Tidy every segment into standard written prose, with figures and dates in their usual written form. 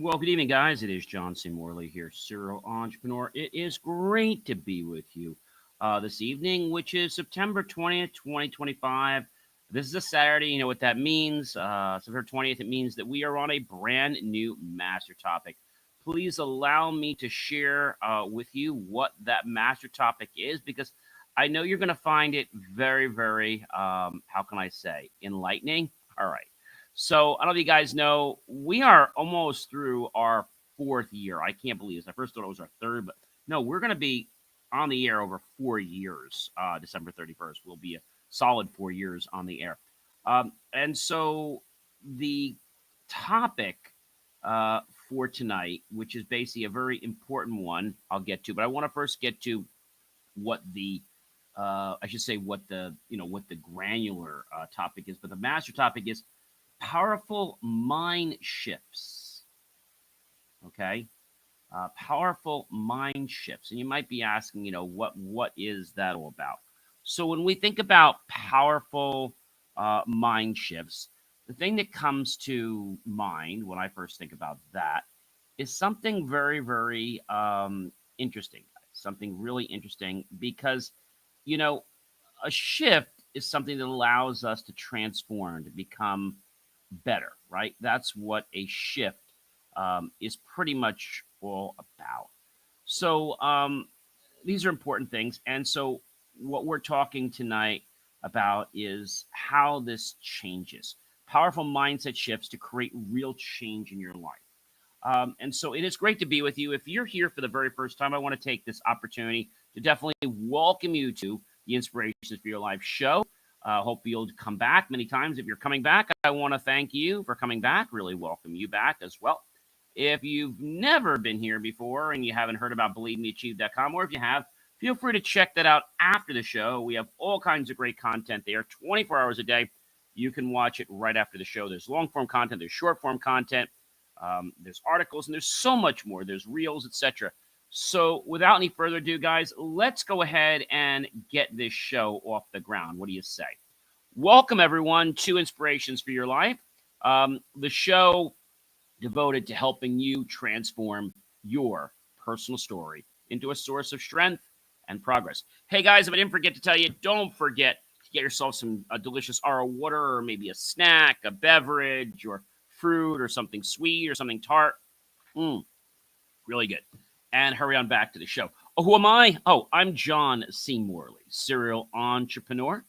Well, good evening, guys. It is John C. Morley here, serial entrepreneur. It is great to be with you this evening, which is September 20th, 2025. This is a Saturday. You know what that means. September 20th, it means that we are on a brand new master topic. Please allow me to share with you what that master topic is because I know you're going to find it very, very, how can I say, enlightening. All right. So I don't know if you guys know, we are almost through our fourth year. I can't believe this. I first thought it was our third, but no, we're going to be on the air over 4 years. December 31st will be a solid 4 years on the air. And so the topic for tonight, which is basically a very important one, I'll get to, but I want to first get to what the I should say what the what the granular topic is, but the master topic is powerful mind shifts. Okay, powerful mind shifts, and you might be asking, what is that all about? So when we think about powerful mind shifts, the thing that comes to mind when I first think about that is something very, very interesting. Something really interesting because you know a shift is something that allows us to transform to become better, right? That's what a shift is pretty much all about. So these are important things. And so what we're talking tonight about is how this changes. Powerful mindset shifts to create real change in your life. And so it is great to be with you. If you're here for the very first time, I want to take this opportunity to definitely welcome you to the Inspirations for Your Life show. Hope you'll come back many times. If you're coming back, I want to thank you for coming back. Really welcome you back as well. If you've never been here before and you haven't heard about BelieveMeAchieve.com, or if you have, feel free to check that out after the show. We have all kinds of great content there, 24 hours a day. You can watch it right after the show. There's long form content, there's short form content, there's articles, and there's so much more. There's reels, etc. So without any further ado, guys, let's go ahead and get this show off the ground. What do you say? Welcome, everyone, to Inspirations for Your Life, the show devoted to helping you transform your personal story into a source of strength and progress. Hey, guys, if I didn't forget to tell you, don't forget to get yourself some delicious RO water or maybe a snack, a beverage, or fruit or something sweet or something tart. Really good. And hurry on back to the show. Oh, who am I? Oh, I'm John C. Morley, serial entrepreneur.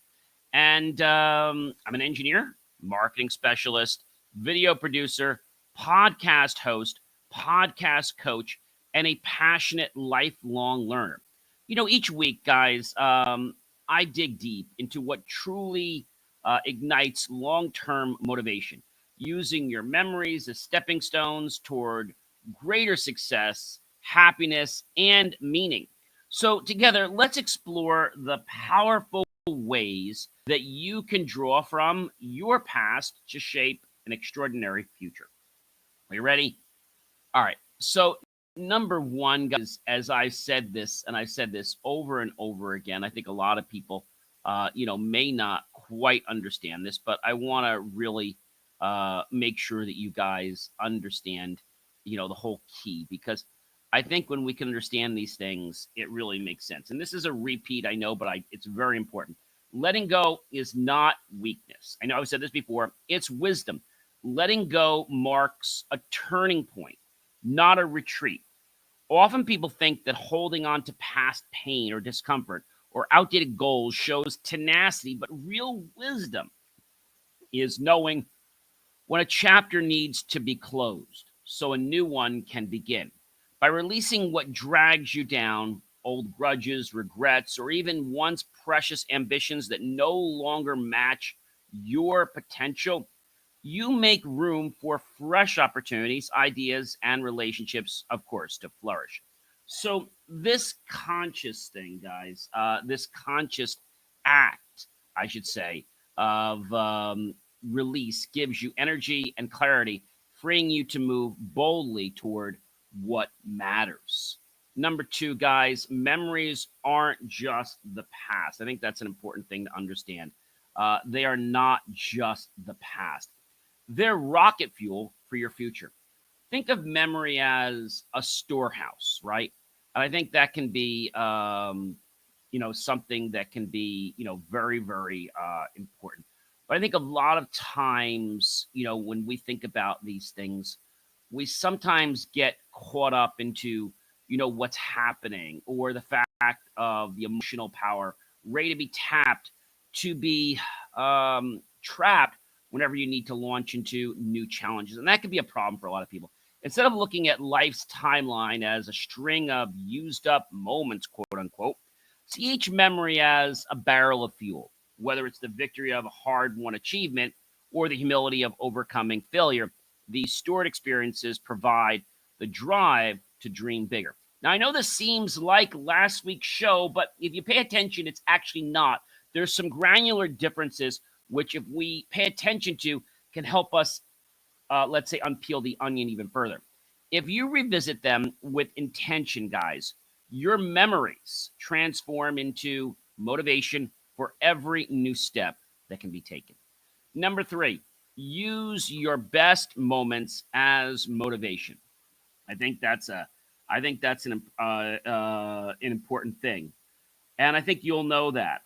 And I'm an engineer, marketing specialist, video producer, podcast host, podcast coach, and a passionate lifelong learner. Each week, guys, I dig deep into what truly ignites long term motivation, using your memories as stepping stones toward greater success, happiness, and meaning. So, together, let's explore the powerful ways that you can draw from your past to shape an extraordinary future. Are you ready? All right. So, number one, guys, as I said this, and I said this over and over again, I think a lot of people, may not quite understand this, but I want to really make sure that you guys understand, the whole key because I think when we can understand these things, it really makes sense. And this is a repeat, I know, but it's very important. Letting go is not weakness. I know I've said this before. It's wisdom. Letting go marks a turning point, not a retreat. Often people think that holding on to past pain or discomfort or outdated goals shows tenacity, but real wisdom is knowing when a chapter needs to be closed so a new one can begin. By releasing what drags you down, old grudges, regrets, or even once precious ambitions that no longer match your potential, you make room for fresh opportunities, ideas, and relationships, of course, to flourish. So, this conscious thing, guys, this conscious act, I should say, of release gives you energy and clarity, freeing you to move boldly toward what matters. Number two, guys, memories aren't just the past. I think that's an important thing to understand. They are not just the past, they're rocket fuel for your future. think of memory as a storehouse, right? And I think that can be, something that can be, very, very important. But I think a lot of times, when we think about these things, we sometimes get caught up into, what's happening or the fact of the emotional power ready to be tapped to be trapped whenever you need to launch into new challenges. And that can be a problem for a lot of people. Instead of looking at life's timeline as a string of used up moments, quote unquote, see each memory as a barrel of fuel, whether it's the victory of a hard won achievement or the humility of overcoming failure. These stored experiences provide the drive to dream bigger. Now, I know this seems like last week's show, but if you pay attention, it's actually not. There's some granular differences, which, if we pay attention to, can help us, let's say, unpeel the onion even further. If you revisit them with intention, guys, your memories transform into motivation for every new step that can be taken. Number three, use your best moments as motivation. I think that's a, I think that's an important thing, and I think you'll know that.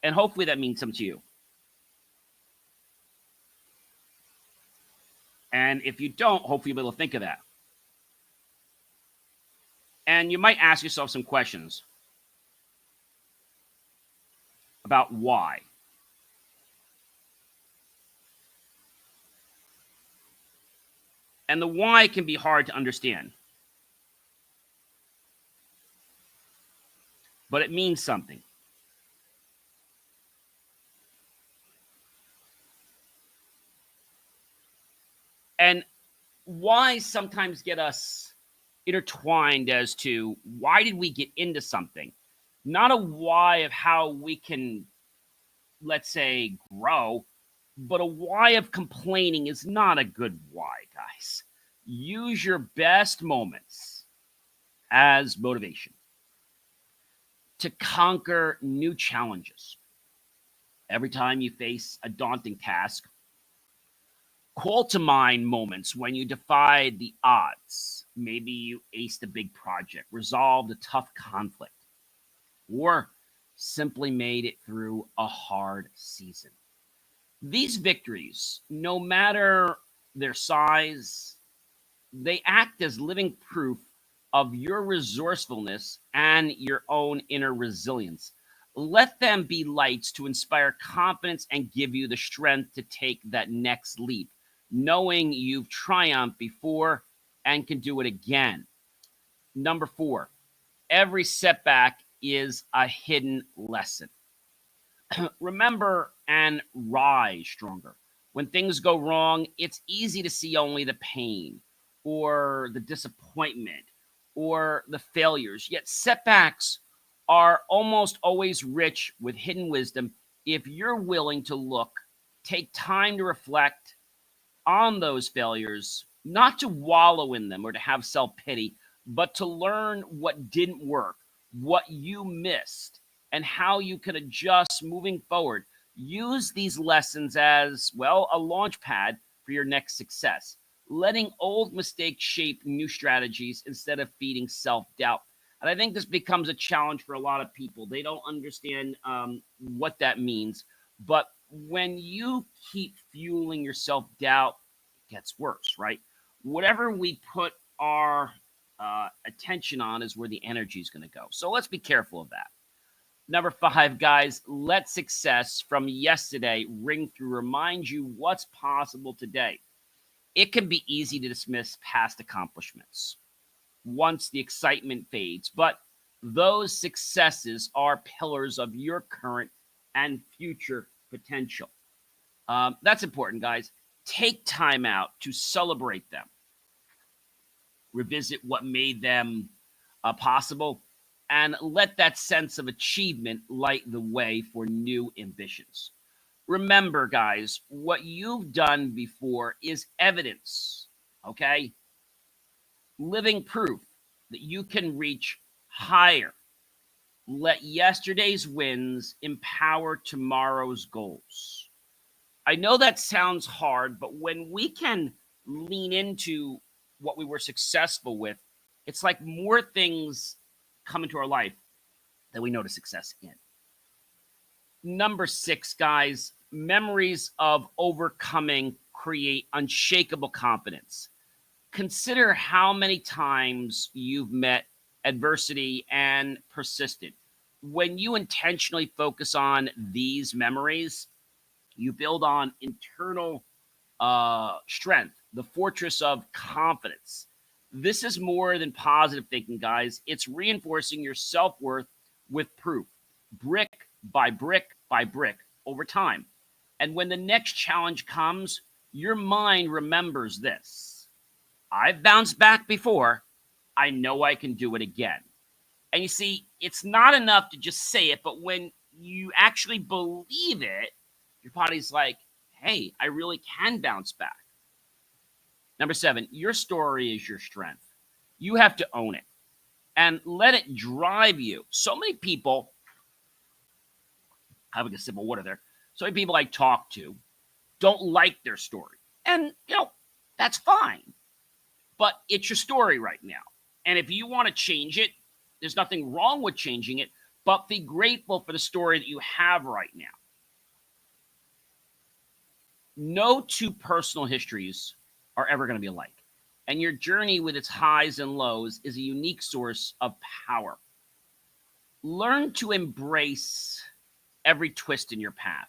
And hopefully that means something to you. And if you don't, hopefully you'll be able to think of that. And you might ask yourself some questions about why. And the why can be hard to understand, but it means something. And why sometimes get us intertwined as to why did we get into something, not a why of how we can, let's say, grow, but a why of complaining is not a good why, guys. Use your best moments as motivation to conquer new challenges. Every time you face a daunting task, call to mind moments when you defied the odds. Maybe you aced a big project, resolved a tough conflict, or simply made it through a hard season. These victories, no matter their size, they act as living proof of your resourcefulness and your own inner resilience. Let them be lights to inspire confidence and give you the strength to take that next leap, knowing you've triumphed before and can do it again. Number four, every setback is a hidden lesson. Remember and rise stronger. When things go wrong, it's easy to see only the pain or the disappointment or the failures. Yet setbacks are almost always rich with hidden wisdom if you're willing to look, take time to reflect on those failures, not to wallow in them or to have self pity, but to learn what didn't work, what you missed, and how you can adjust moving forward. Use these lessons as, well, a launch pad for your next success, letting old mistakes shape new strategies instead of feeding self doubt. And I think this becomes a challenge for a lot of people. They don't understand what that means. But when you keep fueling your self doubt, it gets worse, right? Whatever we put our attention on is where the energy is going to go. So let's be careful of that. Number five, guys, let success from yesterday ring through, remind you what's possible today. It can be easy to dismiss past accomplishments once the excitement fades, but those successes are pillars of your current and future potential. That's important, guys. Take time out to celebrate them, revisit what made them possible, and let that sense of achievement light the way for new ambitions. Remember, guys, what you've done before is evidence, okay? Living proof that you can reach higher. Let yesterday's wins empower tomorrow's goals. I know that sounds hard, but when we can lean into what we were successful with, it's like more things come into our life that we notice success in. Number six, guys, memories of overcoming create unshakable confidence. Consider how many times you've met adversity and persisted. When you intentionally focus on these memories, you build on internal strength, the fortress of confidence. This is more than positive thinking, guys. It's reinforcing your self worth with proof, brick by brick by brick over time. And when the next challenge comes, your mind remembers this. I've bounced back before. I know I can do it again. And you see, it's not enough to just say it, but when you actually believe it, your body's like, hey, I really can bounce back. Number seven, your story is your strength. You have to own it and let it drive you. So many people, having a sip of water there, so many people I talk to don't like their story. And, that's fine. But it's your story right now. And if you want to change it, there's nothing wrong with changing it, but be grateful for the story that you have right now. No two personal histories are ever going to be alike. And your journey with its highs and lows is a unique source of power. Learn to embrace every twist in your path,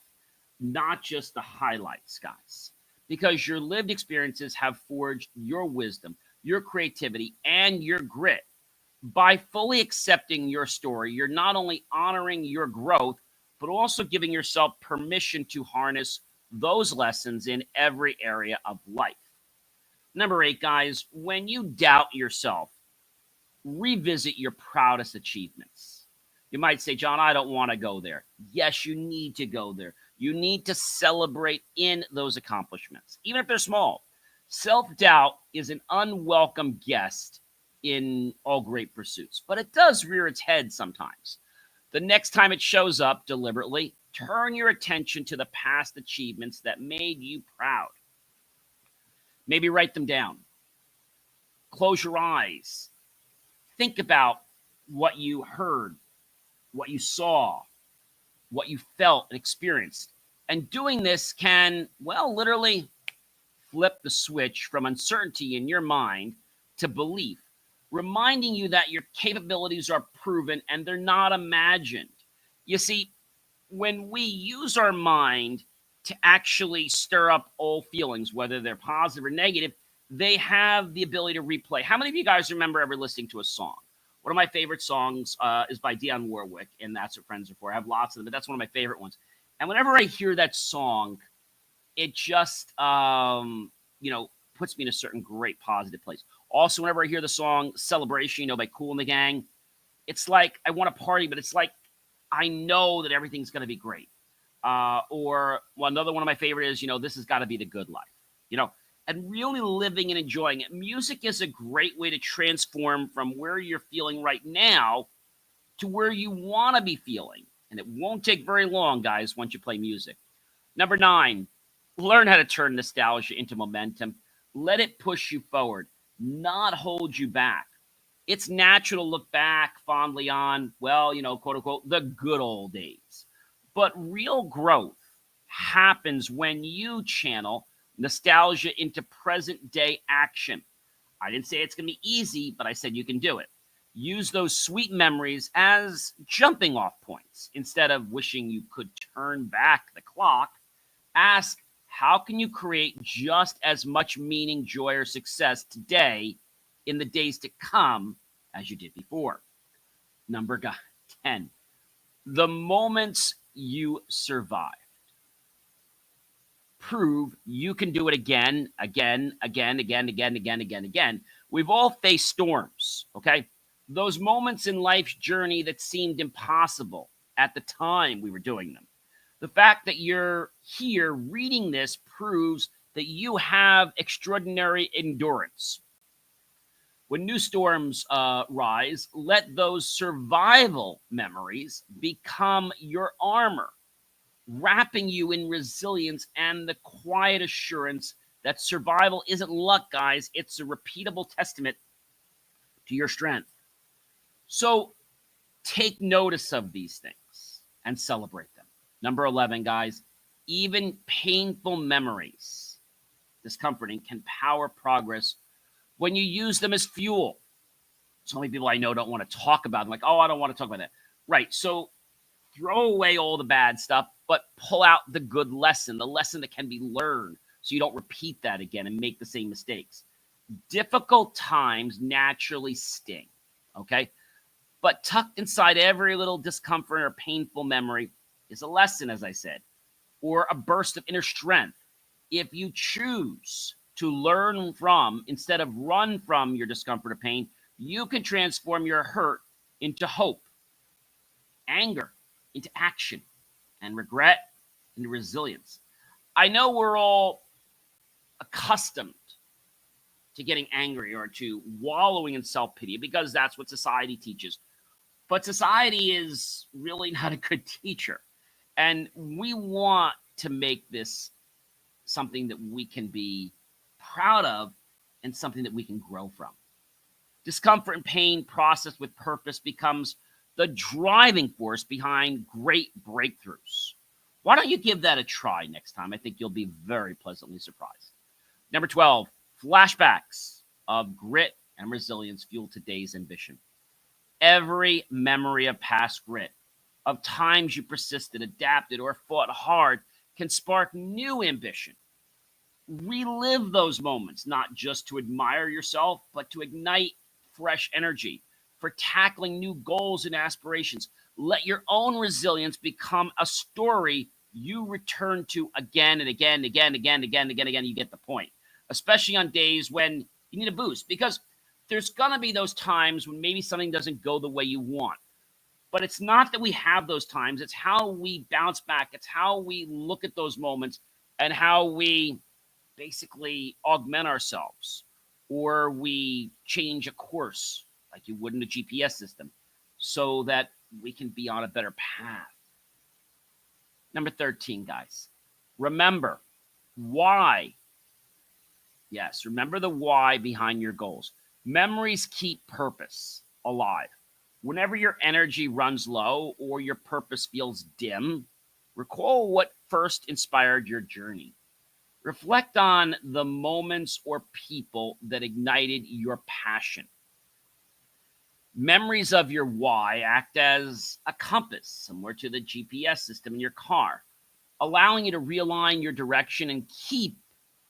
not just the highlights, guys, because your lived experiences have forged your wisdom, your creativity, and your grit. By fully accepting your story, you're not only honoring your growth, but also giving yourself permission to harness those lessons in every area of life. Number eight, guys, when you doubt yourself, revisit your proudest achievements. You might say, John, I don't want to go there. Yes, you need to go there. You need to celebrate in those accomplishments, even if they're small. Self doubt is an unwelcome guest in all great pursuits, but it does rear its head sometimes. The next time it shows up deliberately, turn your attention to the past achievements that made you proud. Maybe write them down. Close your eyes. Think about what you heard, what you saw, what you felt and experienced. And doing this can, well, literally flip the switch from uncertainty in your mind to belief, reminding you that your capabilities are proven and they're not imagined. You see, when we use our mind to actually stir up old feelings, whether they're positive or negative, they have the ability to replay. How many of you guys remember ever listening to a song? One of my favorite songs is by Dionne Warwick, and That's What Friends Are For. I have lots of them, but that's one of my favorite ones. And whenever I hear that song, it just, puts me in a certain great positive place. Also, whenever I hear the song Celebration, by Kool and the Gang, it's like I want to party, but it's like I know that everything's going to be great. Another one of my favorite is, This Has Got to Be the Good Life, and really living and enjoying it. Music is a great way to transform from where you're feeling right now to where you want to be feeling. And it won't take very long, guys, once you play music. Number nine, learn how to turn nostalgia into momentum. Let it push you forward, not hold you back. It's natural to look back fondly on, quote unquote, the good old days. But real growth happens when you channel nostalgia into present day action. I didn't say it's going to be easy, but I said you can do it. Use those sweet memories as jumping off points. Instead of wishing you could turn back the clock, ask, how can you create just as much meaning, joy, or success today in the days to come as you did before? Number 10, the moments you survive. Prove you can do it again. We've all faced storms, okay? Those moments in life's journey that seemed impossible at the time we were doing them. The fact that you're here reading this proves that you have extraordinary endurance. When new storms rise, let those survival memories become your armor. wrapping you in resilience and the quiet assurance that survival isn't luck, guys. It's a repeatable testament to your strength. So take notice of these things and celebrate them. Number 11, guys, even painful memories, discomforting, can power progress when you use them as fuel. So many people I know don't want to talk about them, like, oh, I don't want to talk about that. Right. So throw away all the bad stuff, but pull out the good lesson, the lesson that can be learned so you don't repeat that again and make the same mistakes. Difficult times naturally sting, okay? But tucked inside every little discomfort or painful memory is a lesson, as I said, or a burst of inner strength. If you choose to learn from instead of run from your discomfort or pain, you can transform your hurt into hope, anger into action, and regret into resilience. I know we're all accustomed to getting angry or to wallowing in self pity because that's what society teaches. But society is really not a good teacher. And we want to make this something that we can be proud of and something that we can grow from. Discomfort and pain processed with purpose becomes the driving force behind great breakthroughs. Why don't you give that a try next time? I think you'll be very pleasantly surprised. Number 12, flashbacks of grit and resilience fuel today's ambition. Every memory of past grit, of times you persisted, adapted, or fought hard can spark new ambition. Relive those moments, not just to admire yourself, but to ignite fresh energy for tackling new goals and aspirations. Let your own resilience become a story you return to again and again, again, again, again, again, again. You get the point, especially on days when you need a boost, because there's going to be those times when maybe something doesn't go the way you want. But it's not that we have those times, it's how we bounce back. It's how we look at those moments and how we basically augment ourselves, or we change a course like you would in a GPS system so that we can be on a better path. Number 13, guys, remember why. Yes, remember the why behind your goals. Memories keep purpose alive. Whenever your energy runs low or your purpose feels dim, recall what first inspired your journey. Reflect on the moments or people that ignited your passion. Memories of your why act as a compass, similar to the GPS system in your car, allowing you to realign your direction and keep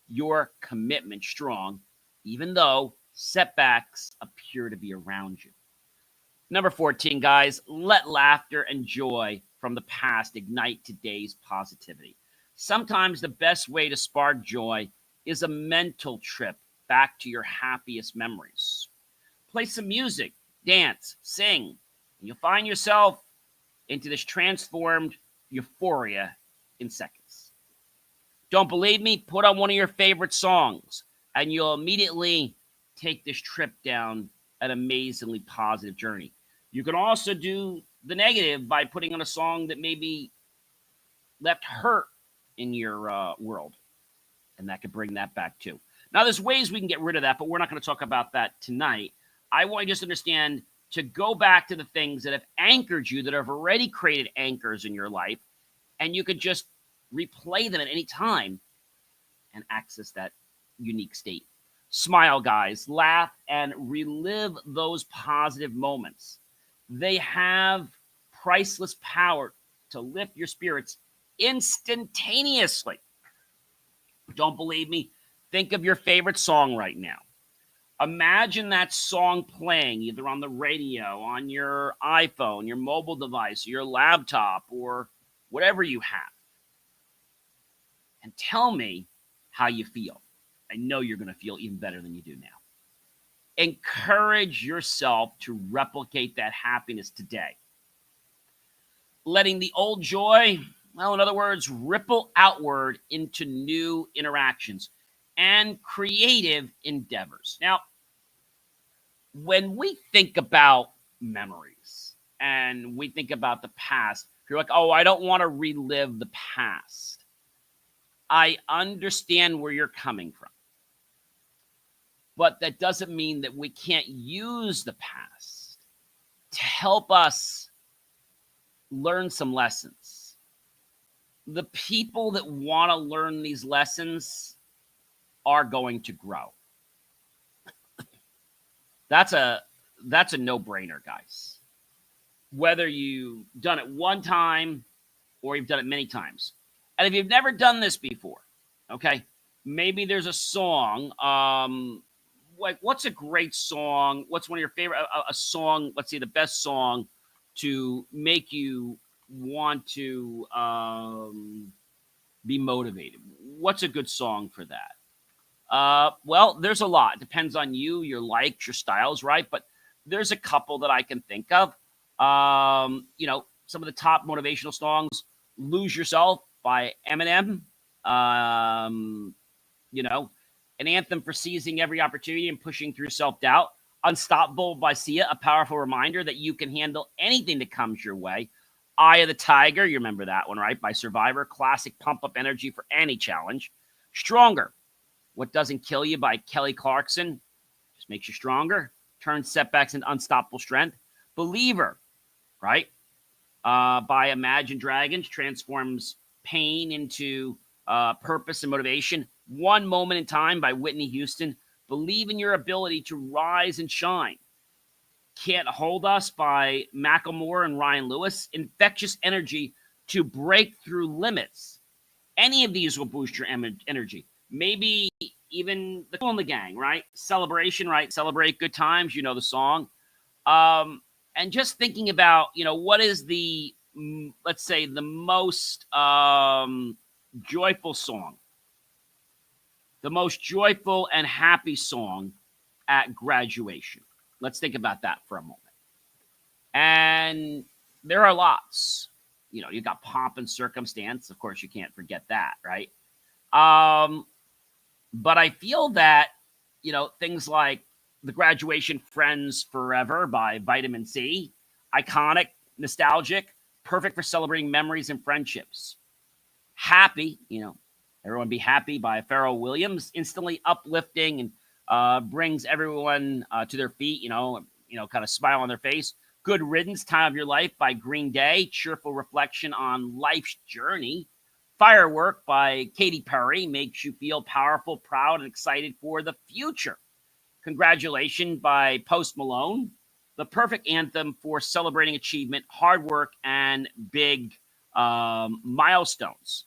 your commitment strong, even though setbacks appear to be around you. Number 14, guys, let laughter and joy from the past ignite today's positivity. Sometimes the best way to spark joy is a mental trip back to your happiest memories. Play some music, dance, sing, and you'll find yourself into this transformed euphoria in seconds. Don't believe me? Put on one of your favorite songs, and you'll immediately take this trip down an amazingly positive journey. You can also do the negative by putting on a song that maybe left hurt in your world, and that could bring that back too. Now, there's ways we can get rid of that, but we're not going to talk about that tonight. I want you to just understand to go back to the things that have anchored you, that have already created anchors in your life, and you could just replay them at any time and access that unique state. Smile, guys, laugh, and relive those positive moments. They have priceless power to lift your spirits instantaneously. Don't believe me? Think of your favorite song right now. Imagine that song playing either on the radio, on your iPhone, your mobile device, your laptop, or whatever you have. And tell me how you feel. I know you're going to feel even better than you do now. Encourage yourself to replicate that happiness today. Letting the old joy, well, in other words, ripple outward into new interactions and creative endeavors. Now, when we think about memories and we think about the past, If you're like, oh, I don't want to relive the past, I understand where you're coming from. But that doesn't mean that we can't use the past to help us learn some lessons. The people that want to learn these lessons are going to grow. That's a no-brainer, guys. Whether you've done it one time or you've done it many times. And if you've never done this before, okay, maybe there's a song, like what's a great song? What's one of your favorite, a song, let's say the best song to make you want to be motivated? What's a good song for that? Well, there's a lot. It depends on you, your likes, your styles, right? But there's a couple that I can think of. Some of the top motivational songs: "Lose Yourself" by Eminem. An anthem for seizing every opportunity and pushing through self-doubt. "Unstoppable" by Sia, a powerful reminder that you can handle anything that comes your way. "Eye of the Tiger," you remember that one, right? By Survivor, classic pump-up energy for any challenge. "Stronger," "What Doesn't Kill You" by Kelly Clarkson, just makes you stronger, turns setbacks into unstoppable strength. "Believer," right? By Imagine Dragons, transforms pain into purpose and motivation. "One Moment in Time" by Whitney Houston, believe in your ability to rise and shine. "Can't Hold Us" by Macklemore and Ryan Lewis, infectious energy to break through limits. Any of these will boost your energy. Maybe even the Kool and the Gang, right? "Celebration," right? Celebrate good times, you know the song. And just thinking about, what is the, let's say, the most joyful song, the most joyful and happy song at graduation. Let's think about that for a moment. And there are lots. You've got "Pomp and Circumstance." Of course, you can't forget that, right? But I feel that, things like the graduation "Friends Forever" by Vitamin C, iconic, nostalgic, perfect for celebrating memories and friendships. "Happy," "Everyone Be Happy" by Pharrell Williams, instantly uplifting and brings everyone to their feet, kind of smile on their face. "Good Riddance," "Time of Your Life" by Green Day, cheerful reflection on life's journey. "Firework" by Katy Perry, makes you feel powerful, proud, and excited for the future. "Congratulations" by Post Malone, the perfect anthem for celebrating achievement, hard work, and big milestones.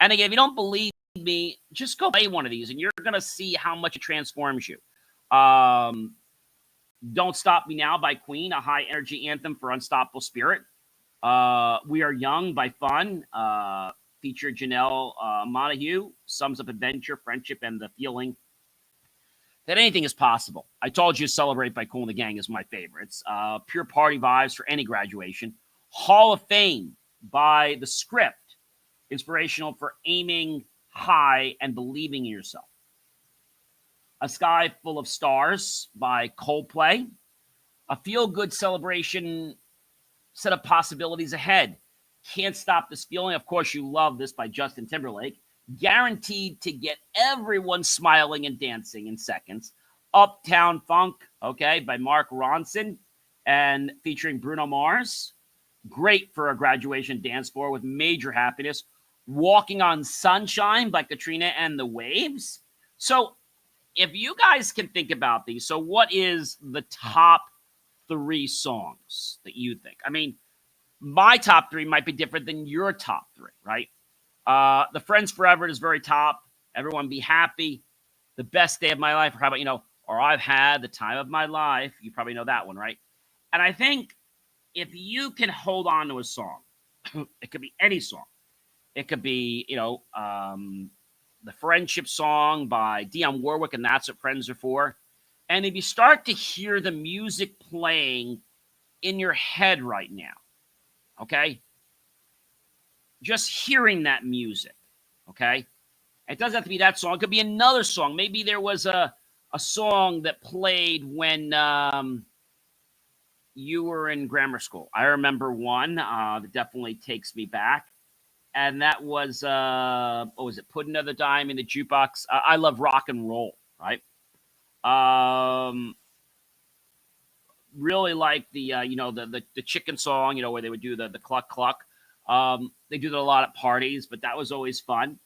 And again, if you don't believe me, just go play one of these, and you're going to see how much it transforms you. "Don't Stop Me Now" by Queen, a high energy anthem for unstoppable spirit. "We Are Young" by Fun, featured Janelle Montague, sums up adventure, friendship, and the feeling that anything is possible. "I Told You to Celebrate" by Kool and the Gang is my favorites. Pure party vibes for any graduation. "Hall of Fame" by The Script, inspirational for aiming high and believing in yourself. "A Sky Full of Stars" by Coldplay, a feel-good celebration set of possibilities ahead. "Can't Stop This Feeling," of course you love this, by Justin Timberlake, guaranteed to get everyone smiling and dancing in seconds. "Uptown Funk," okay, by Mark Ronson and featuring Bruno Mars, great for a graduation dance floor with major happiness. "Walking on Sunshine" by Katrina and the Waves. So if you guys can think about these, so what is the top 3 songs that you think? I mean, my top 3 might be different than your top 3, right? The "Friends Forever" is very top. "Everyone Be Happy," "The Best Day of My Life," or how about, "Or I've Had the Time of My Life." You probably know that one, right? And I think if you can hold on to a song, it could be any song. It could be, the "Friendship Song" by Dionne Warwick, and "That's What Friends Are For." And if you start to hear the music playing in your head right now, okay, just hearing that music, okay, it doesn't have to be that song. It could be another song. Maybe there was a song that played when, you were in grammar school. I remember one that definitely takes me back, and that was what was it? Put another dime in the jukebox. I love rock and roll, right? Um, really like the the chicken song, where they would do the cluck cluck. They do that a lot at parties, but that was always fun.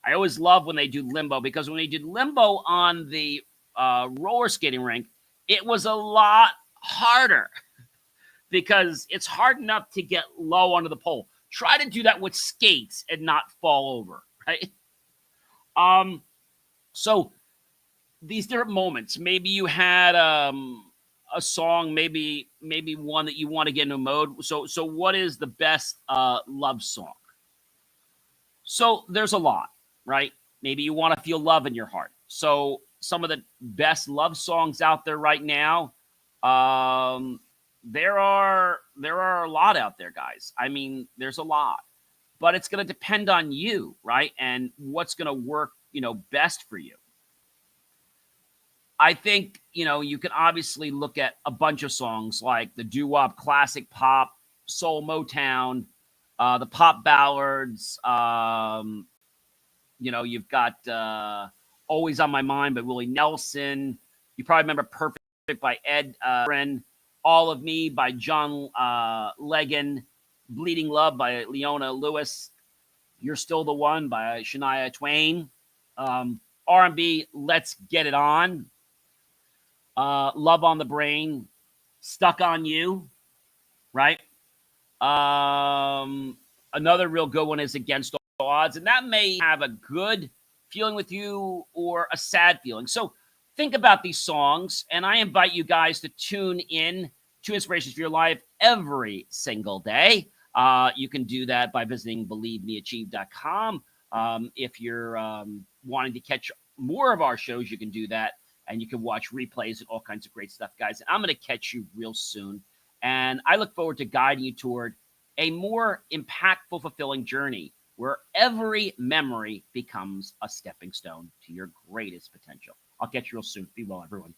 I always love when they do limbo, because when they did limbo on the roller skating rink, it was a lot harder because it's hard enough to get low onto the pole. Try to do that with skates and not fall over, right? Um, so these different moments. Maybe you had a song, maybe one that you want to get into mode. So what is the best love song? So there's a lot, right? Maybe you want to feel love in your heart. So some of the best love songs out there right now, there are a lot out there, guys. I mean, there's a lot, but it's going to depend on you, right? And what's going to work, best for you. I think, you can obviously look at a bunch of songs like the doo-wop, classic pop, soul, Motown, the pop ballads. You've got Always on My Mind by Willie Nelson. You probably remember Perfect by Ed Sheeran, All of Me by John Legend, Bleeding Love by Leona Lewis, You're Still the One by Shania Twain, R&B, Let's Get It On, Love on the Brain, Stuck on You, right? Another real good one is Against All Odds, and that may have a good feeling with you or a sad feeling. So think about these songs, and I invite you guys to tune in to Inspirations for Your Life every single day. You can do that by visiting believemeachieve.com. If you're wanting to catch more of our shows, you can do that, and you can watch replays and all kinds of great stuff, guys. And I'm going to catch you real soon. And I look forward to guiding you toward a more impactful, fulfilling journey where every memory becomes a stepping stone to your greatest potential. I'll catch you real soon. Be well, everyone.